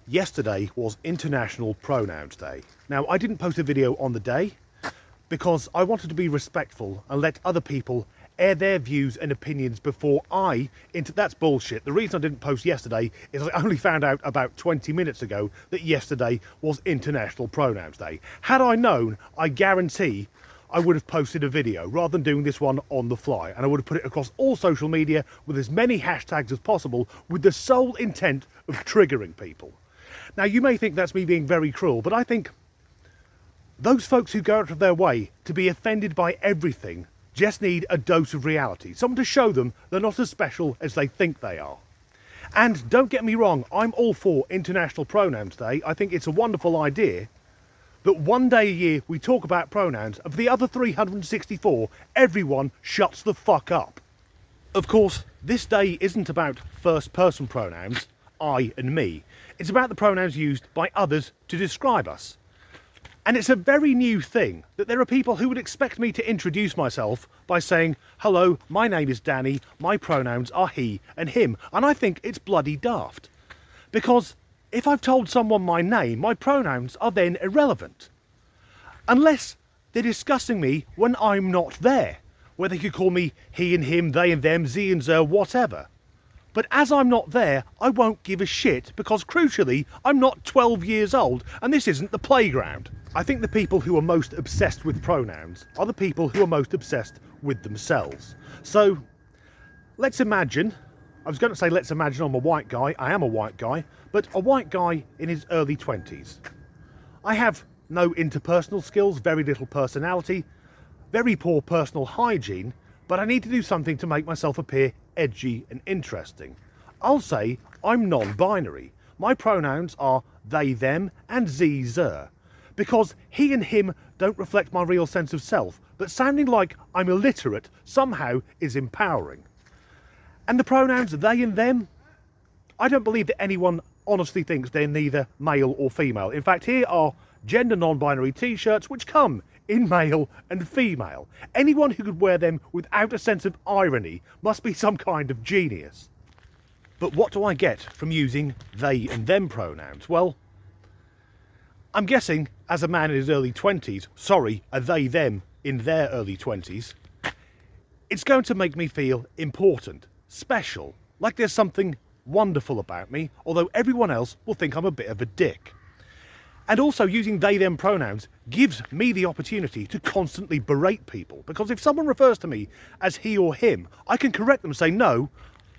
Yesterday was International Pronouns Day. Now, I didn't post a video on the day because I wanted to be respectful and let other people air their views and opinions before that's bullshit. The reason I didn't post yesterday is I only found out about 20 minutes ago that yesterday was International Pronouns Day. Had I known, I guarantee I would have posted a video rather than doing this one on the fly, and I would have put it across all social media with as many hashtags as possible with the sole intent of triggering people. Now, you may think that's me being very cruel, but I think those folks who go out of their way to be offended by everything just need a dose of reality, someone to show them they're not as special as they think they are. And don't get me wrong, I'm all for International Pronouns Day. I think it's a wonderful idea that one day a year we talk about pronouns, and for the other 364, everyone shuts the fuck up. Of course, this day isn't about first person pronouns, I and me. It's about the pronouns used by others to describe us. And it's a very new thing that there are people who would expect me to introduce myself by saying, hello, my name is Danny, my pronouns are he and him. And I think it's bloody daft. Because if I've told someone my name, my pronouns are then irrelevant. Unless they're discussing me when I'm not there, where they could call me he and him, they and them, ze and zer, whatever. But as I'm not there, I won't give a shit because, crucially, I'm not 12 years old and this isn't the playground. I think the people who are most obsessed with pronouns are the people who are most obsessed with themselves. So, let's imagine, I was going to say let's imagine I'm a white guy, I am a white guy, but a white guy in his early 20s. I have no interpersonal skills, very little personality, very poor personal hygiene, but I need to do something to make myself appear edgy and interesting. I'll say I'm non-binary. My pronouns are they, them and ze, zer, because he and him don't reflect my real sense of self, but sounding like I'm illiterate somehow is empowering. And the pronouns they and them, I don't believe that anyone honestly thinks they're neither male or female. In fact, here are gender non-binary t-shirts which come in male and female. Anyone who could wear them without a sense of irony must be some kind of genius. But what do I get from using they and them pronouns? Well, I'm guessing as a man in his early 20s, sorry, a they them in their early 20s, it's going to make me feel important, special, like there's something wonderful about me, although everyone else will think I'm a bit of a dick. And also using they them pronouns gives me the opportunity to constantly berate people, because if someone refers to me as he or him, I can correct them and say, no,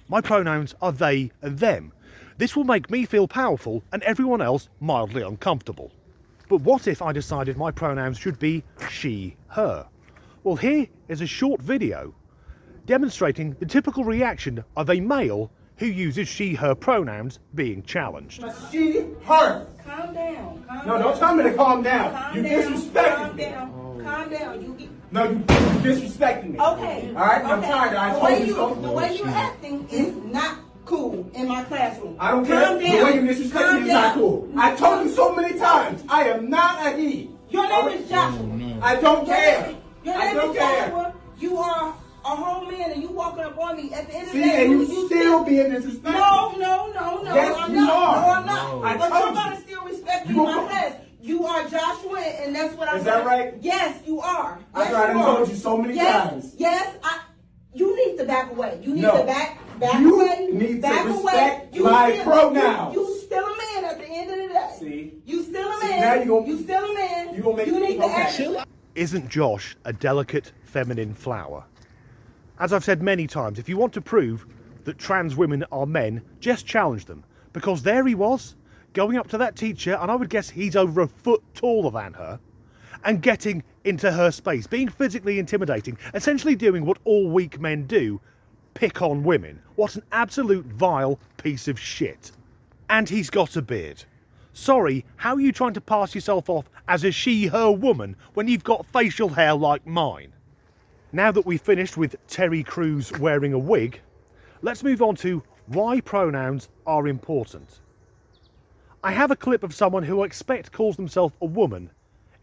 my pronouns are they and them. This will make me feel powerful and everyone else mildly uncomfortable. But what if I decided my pronouns should be she, her? Well, here is a short video demonstrating the typical reaction of a male who uses she, her pronouns being challenged. She, her. Calm down. No, don't tell me to calm down. You disrespecting me. Calm down. No, you disrespecting me. Okay. All right, I'm tired. I told you so. The way you're acting is not cool in my classroom. I don't care. The way you disrespect me is not cool. I told you so many times. I am not a he. Your name is Joshua. I don't care. Your name is Joshua. You are a whole man and you walking up on me at the end of the See, day. and you still being disrespectful. No. Yes, I'm you not. are. No, I'm not. I But told you're you. going to still respect me in my class. You are Joshua, and that's what I'm Is that right? Yes, you are. I tried and told you so many times. Yes, you need to back away. You need No. to back You away. need back to away. respect my pronouns. You still a man at the end of the day. See? You still a See, man. now you still a man. you gonna make you me- need to okay. act. Isn't Josh a delicate feminine flower? As I've said many times, if you want to prove that trans women are men, just challenge them. Because there he was, going up to that teacher, and I would guess he's over a foot taller than her, and getting into her space, being physically intimidating, essentially doing what all weak men do, pick on women. What an absolute vile piece of shit. And he's got a beard. Sorry, how are you trying to pass yourself off as a she, her woman when you've got facial hair like mine? Now that we've finished with Terry Crews wearing a wig, let's move on to why pronouns are important. I have a clip of someone who I expect calls themselves a woman,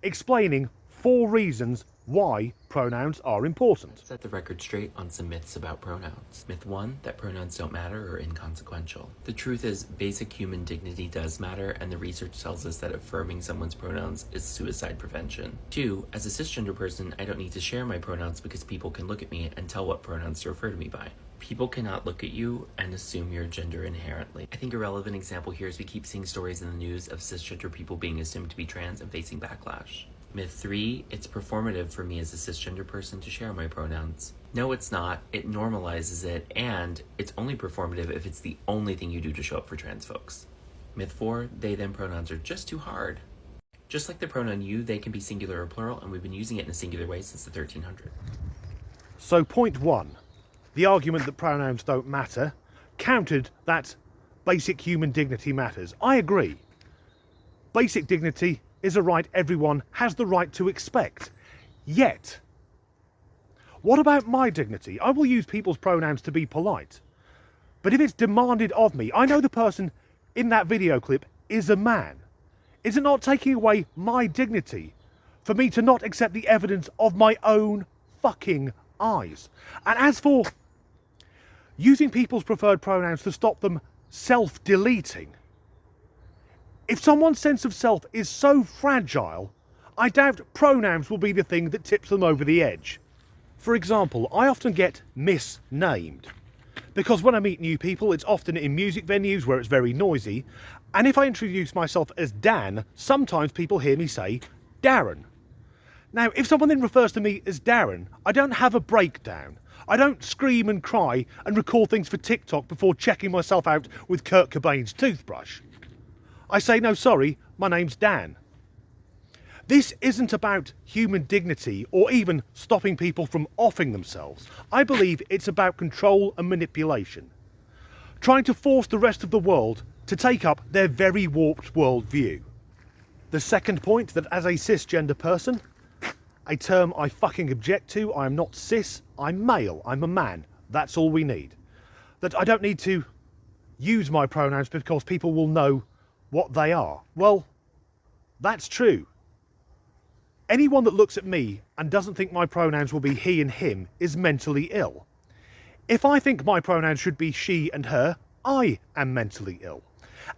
explaining 4 reasons why pronouns are important. Set the record straight on some myths about pronouns. Myth 1, that pronouns don't matter or are inconsequential. The truth is, basic human dignity does matter, and the research tells us that affirming someone's pronouns is suicide prevention. 2, as a cisgender person, I don't need to share my pronouns because people can look at me and tell what pronouns to refer to me by. People cannot look at you and assume your gender inherently. I think a relevant example here is we keep seeing stories in the news of cisgender people being assumed to be trans and facing backlash. Myth 3, it's performative for me as a cisgender person to share my pronouns. No, it's not. It normalizes it, and it's only performative if it's the only thing you do to show up for trans folks. Myth 4, they, them pronouns are just too hard. Just like the pronoun you, they can be singular or plural, and we've been using it in a singular way since the 1300s. So point 1, the argument that pronouns don't matter, countered that basic human dignity matters. I agree. Basic dignity is a right everyone has the right to expect. Yet, what about my dignity? I will use people's pronouns to be polite. But if it's demanded of me, I know the person in that video clip is a man. Is it not taking away my dignity for me to not accept the evidence of my own fucking eyes? And as for using people's preferred pronouns to stop them self-deleting, if someone's sense of self is so fragile, I doubt pronouns will be the thing that tips them over the edge. For example, I often get misnamed, because when I meet new people, it's often in music venues where it's very noisy, and if I introduce myself as Dan, sometimes people hear me say Darren. Now, if someone then refers to me as Darren, I don't have a breakdown. I don't scream and cry and record things for TikTok before checking myself out with Kurt Cobain's toothbrush. I say, no, sorry, my name's Dan. This isn't about human dignity or even stopping people from offing themselves. I believe it's about control and manipulation. Trying to force the rest of the world to take up their very warped worldview. The second point, that as a cisgender person, a term I fucking object to, I am not cis, I'm male, I'm a man. That's all we need. That I don't need to use my pronouns because people will know what they are. Well, that's true. Anyone that looks at me and doesn't think my pronouns will be he and him is mentally ill. If I think my pronouns should be she and her, I am mentally ill.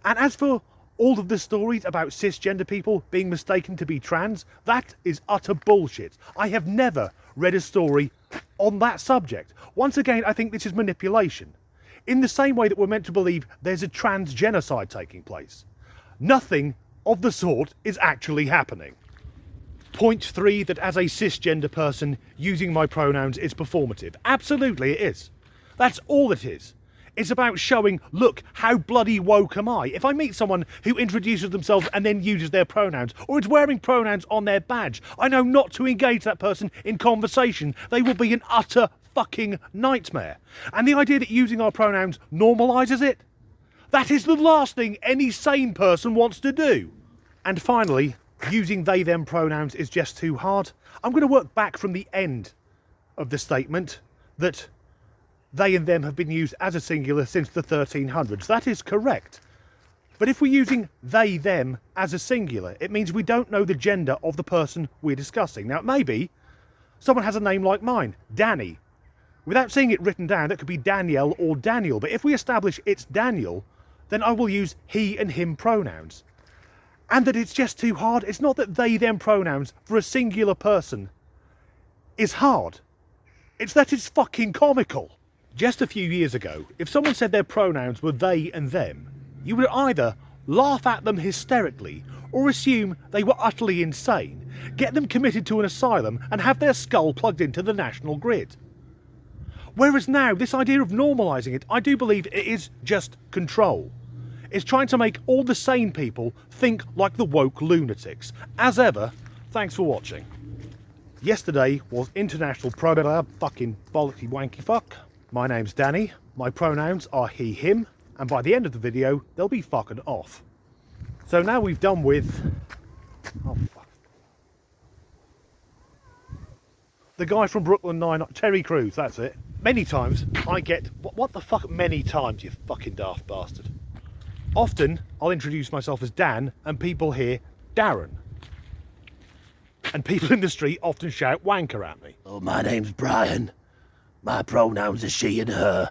And as for all of the stories about cisgender people being mistaken to be trans, that is utter bullshit. I have never read a story on that subject. Once again, I think this is manipulation. In the same way that we're meant to believe there's a trans genocide taking place. Nothing of the sort is actually happening. Point 3, that as a cisgender person, using my pronouns is performative. Absolutely it is. That's all it is. It's about showing, look, how bloody woke am I? If I meet someone who introduces themselves and then uses their pronouns, or is wearing pronouns on their badge, I know not to engage that person in conversation. They will be an utter fucking nightmare. And the idea that using our pronouns normalises it, that is the last thing any sane person wants to do. And finally, using they them pronouns is just too hard. I'm going to work back from the end of the statement that they and them have been used as a singular since the 1300s. That is correct. But if we're using they them as a singular, it means we don't know the gender of the person we're discussing. Now, maybe someone has a name like mine, Danny. Without seeing it written down, that could be Danielle or Daniel. But if we establish it's Daniel, then I will use he and him pronouns. And that it's just too hard. It's not that they them pronouns for a singular person is hard. It's that it's fucking comical. Just a few years ago, if someone said their pronouns were they and them, you would either laugh at them hysterically or assume they were utterly insane, get them committed to an asylum and have their skull plugged into the national grid. Whereas now, this idea of normalising it, I do believe it is just control. It's trying to make all the sane people think like the woke lunatics. As ever, thanks for watching. Yesterday was International fucking bollocky wanky fuck. My name's Danny, my pronouns are he, him, and by the end of the video, they'll be fucking off. So now we've done with... oh fuck. The guy from Brooklyn Nine-Nine, Terry Crews, that's it. Many times I get... what the fuck many times, you fucking daft bastard? Often, I'll introduce myself as Dan, and people hear Darren. And people in the street often shout wanker at me. Oh, my name's Brian. My pronouns are she and her.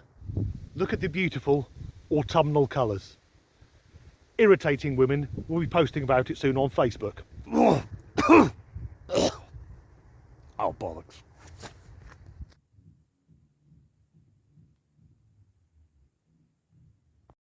Look at the beautiful autumnal colours. Irritating women will be posting about it soon on Facebook. Oh, bollocks.